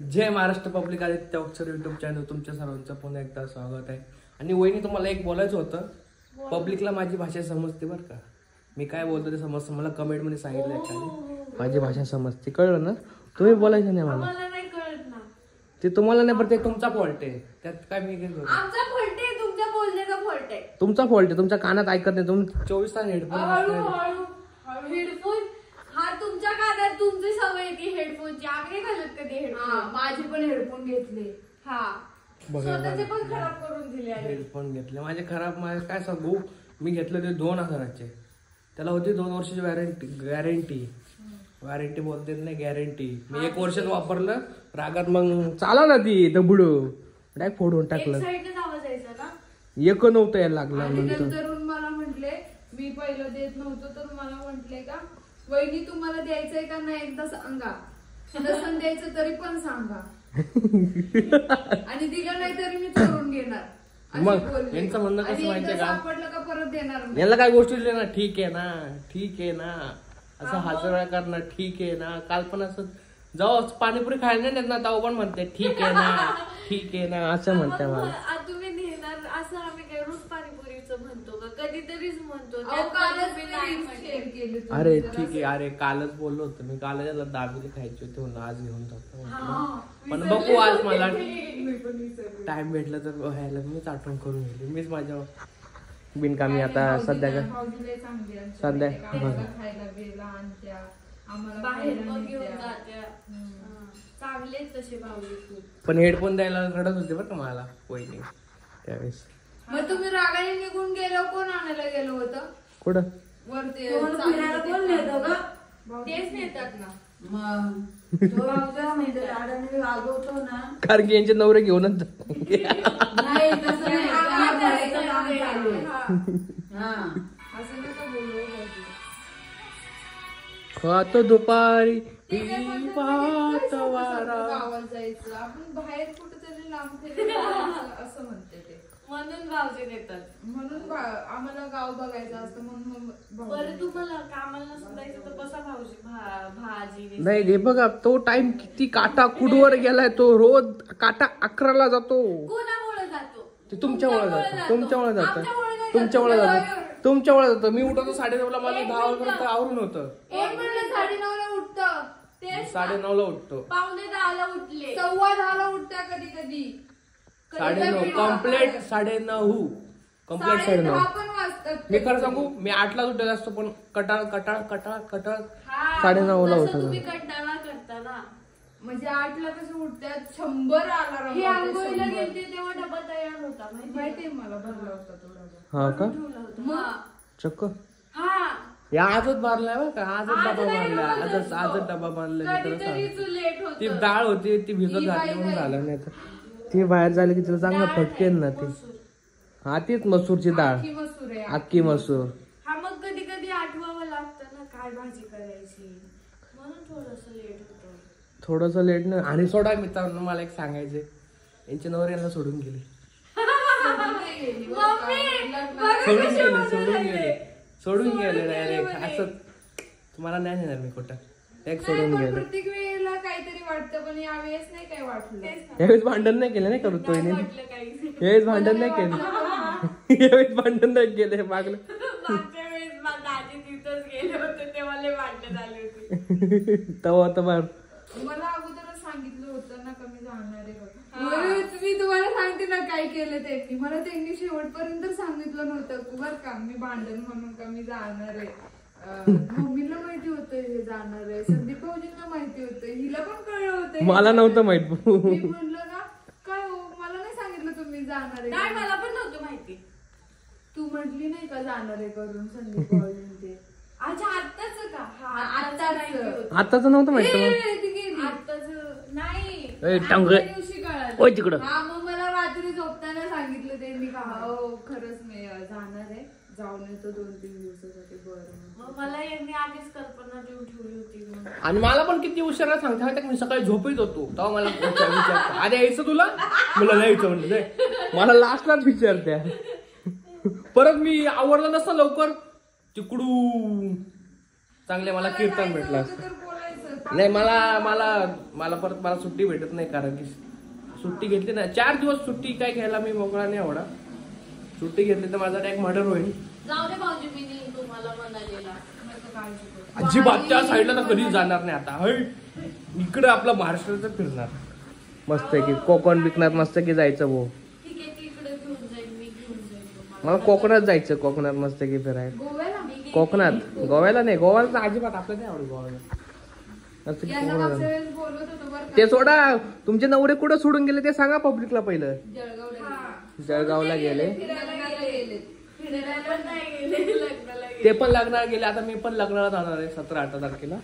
जय Maharashtra public Aditya अक्षर YouTube channel तुमच्या सर्वांचं पुन्हा एकदा स्वागत आहे. आणि वहिनी तुम्हाला एक बोलायचं होतं. पब्लिकला माझी भाषा समजते बरं का. मी काय बोलतो ते समजतं. मला कमेंट मध्ये सांगितलंय का माझी भाषा समजते. कळलं ना. तुम्ही बोलायचं नाही मला. ते तुम्हाला नाही पण ते तुमचा फॉल्ट आहे. त्यात काय मी काय करू. आमचा फॉल्ट आहे तुमच्या बोलण्याचा फॉल्ट आहे. तुमचा फॉल्ट आहे. तुमच्या कानात ऐकत नाही. तुम्ही 24 तास हेडफोन हेडफोन हा तुमच्या कानात तुमची सवय आहे की हेडफोनची. आम्ही नाही घालत कधी हेडफोन. माझे पण हेडफोन घेतले. हा स्वतःचे पण खराब करून दिले. हेडफोन घेतले माझे खराब. माझे काय सांगू. मी घेतले ते 2000चे. त्याला होती 2 वर्षाची वॉरंटी बोलते नाही गॅरंटी. मी 1 वर्षात वापरलं. रागात मग चाला ना ती दबुड डायरेक्ट फोडून टाकलं. एक नव्हतं यायला लागलं. नंतर मला म्हटले मी पहिलं देत नव्हतं तर मला म्हटले का वहिनी तुम्हाला द्यायचंय का नाही एकदा सांगा. नसन द्यायचं तरी पण सांगा. आणि दिलं नाही तरी मी चोरून घेणार. मग यांचं म्हणणं कसं माहितीये का. सापडलं का परत देणार. याला काय गोष्टी दिल्या ना ठीक आहे ना ठीक आहे ना असं हातवेळा करणार ठीक आहे ना. काल पण असं जाऊ पाणीपुरी खायला नाही ना ताऊ पण म्हणते ठीक आहे ना असं म्हणते मला. तुम्ही नेणार असं आम्ही काय रोज पाणीपुरीचं म्हणतो का कधीतरीच म्हणतो. अरे ठीक आहे. अरे कालच बोललो होतो मी. काल याला दाबेली खायची होती म्हणून आज घेऊन जातो. पण बघू आज मला टाइम भेटला तर व्हायला मीच आठवण करून गेली. मीच माझ्या बिनकामी आता सध्या पण हेडफोन द्यायला रडत होते बरं का मला वहिनी त्यावेळेस. मग तुम्ही रागाने निघून गेलो कोण आणायला गेलो होतं. कुठं वरती तेच नेतात ना. कारण की यांचे नवरे घेऊनच खात दुपारी गावात जायचं आपण बाहेर कुठेतरी लांब फिरायचं असं म्हणते ते. म्हणून गावचे नेतात. म्हणून आम्हाला गाव बघायचं असतं म्हणून. बरं तुम्हाला कामाला सुधायचं तर कसा भाजी नाही रे बघा तो टाइम किती काटा कुडवर गेलाय. तो रोज काटा 11ला जातो. कोणामुळे जातो. ते तुमच्यामुळे जातो. तुमच्यामुळे जातो. मी उठवतो 9:30ला. माझं 10 वाजेपर्यंत आवरून होतं. 9:30ला उठतं. 9:30ला उठतो. 9:45ला उठले. 10:15ला उठता कधी कधी. 9:30 कम्प्लेट 9:30 कम्प्लेट 9:30 पण वाजतात. मी खरं सांगू मी 8लाच उठत असतो. पण कटाळ 9:30ला उठतो. तुम्ही कंटाळा करता ना. म्हणजे 8ला कसं उठतात 100 अलार्म. हे आंघोळीला गेलते तेव्हा डबा तयार होता माहितीये मला. भरला होता तो डबा. हा का चक्क. हा या आजच भरलाय बरं का. आजच डबा बांधलाय. आजच डबा बांधलाय. ती डाळ होती ती भिजत घातली म्हणून झालं नाही तर ती बाहेर झाली की तिला चांगलं फटकेल ना ती. हा तीच मसूरची डाळ. अख्खी मसूर. हा मग कधी कधी आठवावं लागतं ना काय भाजी करायची. म्हणून थोडस लेट नाही. आणि सोडा मित्रांनो मला एक सांगायचे. यांचे नवरे यांना सोडून गेले. सोडून गेले डायरेक्ट. असं तुम्हाला नाही नेणार मी कुठं. एक सोडून गेले. प्रत्येक वेळेला काहीतरी वाटतं पण यावेळेस नाही काय वाटलं. यावेळेस भांडण नाही केलं नाही करतो. यावेळेस भांडण नाही केलं. यावेळेस भांडण नाही केले. मागलं तेव्हा मला अगोदरच सांगितलं होतं ना कमी जाणार आहे. मी तुम्हाला सांगते ना काय केलं त्यांनी. मला त्यांनी शेवटपर्यंत सांगितलं नव्हतं बरं का मी भांडण म्हणून कमी जाणार आहे. मम्मीला माहिती होतं हे जाणार आहे. संदीप भाऊजींना माहिती होतं. हिला पण कळलं होतं. मला नव्हतं माहित. मी म्हणलं ना काय हो मला नाही सांगितलं तुम्ही जाणार आहे. नाही मला पण नव्हतं माहिती. तू म्हटली नाही का जाणार आहे करून संदीप भाऊजींचे. अच्छा आत्ताच का. आताच नव्हतं माहित. आत्ताच नाही दिवशी कळलं. तिकडं हा मग मला रात्री झोपताना सांगितलं त्यांनी का हो खरंच मी जाणार आहे. जाऊन येतो 2-3 दिवसासाठी. बरं मला यांनी आधीच कल्पना देऊन ठेवली होती. आणि मला पण किती उशिरा सांगता मी सकाळी झोपेत होतो तेव्हा मला विचारते आधी यायचं तुला. मला नाही यायचं म्हणलं. मला लास्टलाच विचारते. परत मी आवडलं नसतं लवकर तिकडून चांगले मला कीर्तन भेटलं. नाही मला परत मला सुट्टी भेटत नाही, कारण की सुट्टी घेतली ना 4 दिवस सुट्टी काय घ्यायला मी मोकळा नाही एवढा. सुट्टी घेतली तर माझा टॅक मर्डर होईल. जाऊ दे भाऊजी, मी नेईन तुम्हाला मनालीला. अजिबात त्या साईडला तर कधीच जाणार नाही आता. इकडे आपलं महाराष्ट्राचं फिरणार मस्त की, कोकण विकणार मस्त की जायचं भाऊ. ठीक आहे, तिकडे घेऊन जाईल, मी घेऊन जाईल तुम्हाला. मला कोकणात जायचं, कोकणात मस्त की फिरायला. गोव्याला कोकणात, गोव्याला नाही, गोव्याला तर अजिबात आपल्याला नाही आवडत गोव्याला. मस्त की यांना कोकणात. मागच्या वेळेस बोलत होतो बरं का. ते सोडा, तुमचे नवरे कुठं सोडून गेले ते सांगा पब्लिकला पहिलं. जळगावला जळगावला गेले, फिरायला गेले. फिरायला पण नाही गेले, लग्नाला गेले. ते पण लग्नाला गेले. आता मी पण लग्नाला जाणार आहे 17-18 तारखेला,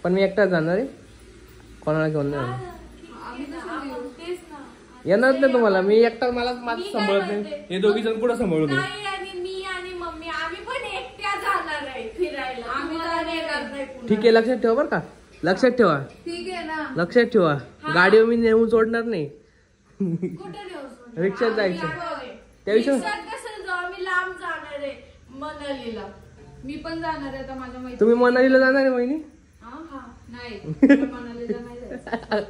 पण मी एकटाच जाणार आहे, कोणाला घेऊन नाही जाणार. आम्ही कसं येऊ? तेच ना. येणार नाही तुम्हाला, मी एकटा, मला माझं सांभाळत नाही. हे दोघी जण कुठं सांभाळून घेऊ? नाही, आणि मी आणि मम्मी आम्ही पण एकट्या जाणार आहे फिरायला. आम्ही येणार नाही पुन्हा. ठीक आहे, लक्षात ठेवा बरं का, लक्षात ठेवा, ठीक आहे ना. लक्षात ठेवा. गाडीवर मी नेऊन सोडणार नाही, कुठे नेऊ? रिक्षात जायचं. त्या रिक्षात विषयी कसं जाऊ? आम्ही लांब जाणार आहे मनालीला. मी पण जाणार आहे आता माझ्या मैत्रिणी. तुम्ही मनालीला जाणार आहे वहिनी? नाही मला मनालीला नाही जायचं.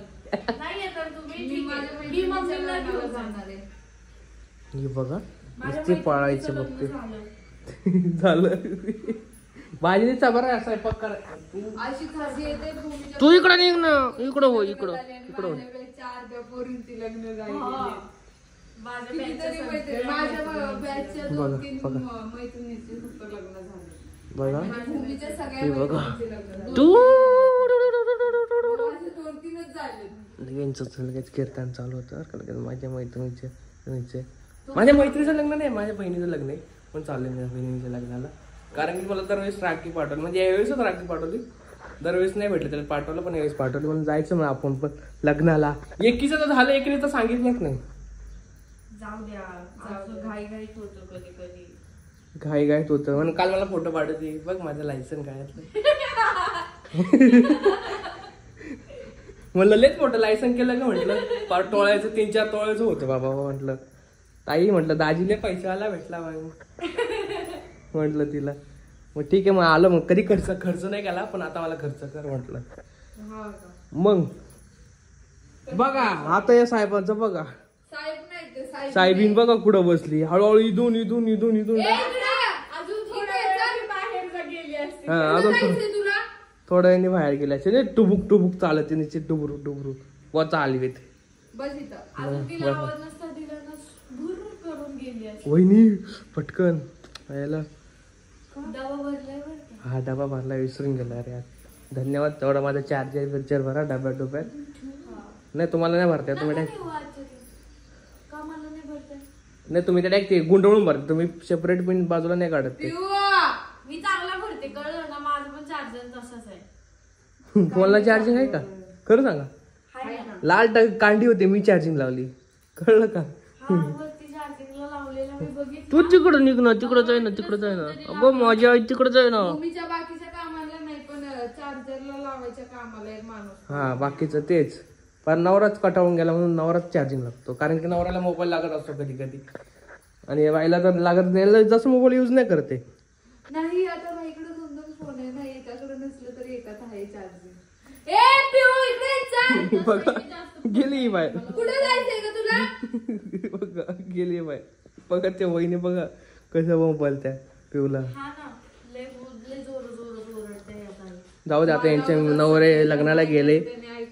नाही येतात तुम्ही? मी ठीक माझ्या आहे. मी मैत्रिणीच्या मम्मीला लग्नाला घेऊन जाणार आहे. हे बघा, माझ्या नुसते पाळायचे मैत्रिणीचं बघते. लग्न झालं. झालं भाजीचा बरं स्वयंपाक करा. अशी खासी येते भूमीच्या- तू इकडं निघ ना, इकडं हो, इकडं झाली आणि इकडं हो. माझ्याकडे 4 पोरींची लग्न झाली. हा. माझ्या कितीतरी बॅचच्या मैत्रिणी- सगळ्या माझ्या बॅचच्या बघा, 2-3 बघा. मैत्रिणींची फक्त लग्न झाले. बघा आणि भूमीच्या सगळ्या हे बघा. मैत्रिणींची लग्न झाली. तू माझे 2-3च झाले. यांचं लगेच कीर्तन चालू होतं लगेच माझ्या मैत्रिणीचे. माझ्या मैत्रिणीचं लग्न नाही, माझ्या बहिणीचं लग्न आहे, पण चाललंय माझ्या बहिणीच्या लग्नाला. कारण की मला दरवेळेस राखी पाठवली, म्हणजे यावेळेसच राखी पाठवली, दरवेळेस नाही भेटलं त्याला पाठवलं, पण यावेळेस पाठवली. म्हणून जायचं मग आपण पण लग्नाला. एकीचं तर झालं, एकीने तर सांगितलंच नाही. जाऊ द्या, असं घाईघाईत होतं कधी कधी. घाईघाईत होतं म्हणून काल मला फोटो पाठवते, बघ माझं लायसन काढायचं. म्हणलं लेच मोठं लायसन केलं का म्हटलं, पार टोळायचं 3-4 तोळ्याचं होतं बाबा. म्हटलं ताई, म्हटलं दाजीने पैशावाला भेटला म्हटलं तिला. मग ठीक आहे, मग आलो. मग कधी खर्च नाही केला, पण आता मला खर्च कर म्हटलं. हा का? मग बघा आता या साहेबांचं बघा, साहेब नाही ते साहेब. साहेबीन बघा कुठं बसली, हळूहळू इथून इथून इथून इथून. अजून थोड्या वेळाने बाहेर गेली असते. हा, अजून जायचंय तुला? थोड्या वेळाने बाहेर गेल्या असेल. टुबुक टुबुक चालत निश्चित, डुबरू डुबरू वचा आली वेत. बस इथं. अजून तिला आवाज नसता दिला ना, भुरून करून गेली असते. वहिनी पटकन यायला. डबा भरलाय बरं का? हा डबा भरला, विसरून गेला अरे यार. धन्यवाद. तेवढा माझा चार्जर भरा डब्यात. नाही तुम्हाला नाही भरता, तुम्ही डायरेक्ट का मला नाही भरताय? नाही, तुम्ही ते डायरेक्ट गुंडवून भरता, तुम्ही सेपरेट पिन बाजूला नाही काढत ते. मी चांगला भरते, कळलं ना? माझं पण चार्जर तसंच आहे. फोनला चार्जिंग आहे का? खरं सांगा. हाय ना? लाल कांडी होते, मी चार्जिंग लावली, कळलं का? हा, वरती चार्जिंगला लावलेला मी बघितलं. तू तिकडं निघ ना, तिकडं जाय ना, तिकडं जाय ना. अगो माझ्या आई तिकडं जाय ना. भूमीच्या बाकीच्या कामाला नाही, पण चार्जरला लावायच्या कामाला एक माणूस. हा, बाकीचं तेच. पण नवराच कटावून गेला म्हणून नवराच चार्जिंग लागतो, कारण की नवऱ्याला मोबाईल लागत असतो कधी कधी, आणि बाईला तर लागत नाही, जसं मोबाईल यूज नाही करते. नाही, आता बाईकडे 2-2 फोन आहे ना, एकाकडे नसलं तरी एकात आहे चार्जिंग. ए पिऊ, इकडे ये, चल. बघा गेली ही बाय, कुठे जायचंय का तुला? बघा गेली बाय. बघा ते वहिनी बघा कसं मोबाईल त्या पिऊला. हा ना, लय जोर ओरडते आता. जाऊ दे, आता यांचे नवरे लग्नाला गेले,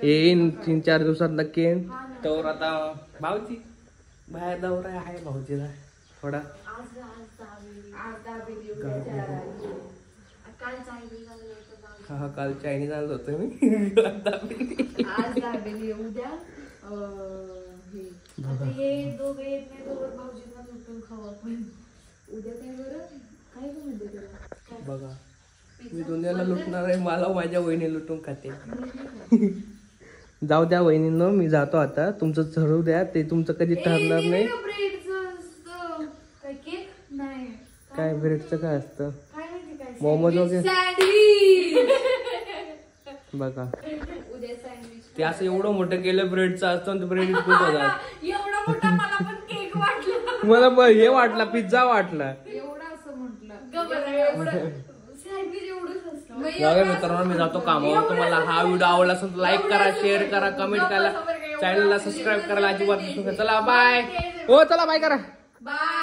येईन 3-4 दिवसात नक्की येईन. तर आता भाऊजी बाहेर दौरा आहे भाऊजीला थोडा. आज जावी. आज दाबेली, उद्या चारायची. काल चायनीज झालं होतं जावी. हा, काल चायनीज आणलं होतं मी. आज दाबेली, उद्या हे. आता हे दोघं येत नाही, दोघं भाऊजींना लुटून खाऊ आपण. उद्या काय बरं काय गं म्हणते तुला? बघा मी दुनियाला लुटणार आहे, मला माझ्या वहिनी लुटून खाते. जाऊ द्या वहिनींनो, मी जातो आता. तुमचं ठरवू द्या, ते तुमचं कधी ठरणार नाही. काय केक नाही, काय ब्रेडचं काय असतं, काय माहिती काय मोमोज वगैरे सँडविच. बघा. उद्या सँडविच. ते असं एवढं मोठं केलं ब्रेडचं असतं, ब्रेड खूप होता. एवढा मोठा मला पण केक वाटला. मला हे वाटला, पिझ्झा वाटला. एवढं असं म्हटलं. सँडविच एवढंच असतं. बघा मित्रांनो मी जातो कामावर. तुम्हाला हा व्हिडिओ आवडला असेल तर लाईक करा, शेअर करा, कमेंट करा, चॅनलला सबस्क्राईब करायला अजिबात विसरू नका. चला बाय. हो चला बाय करा. बाय.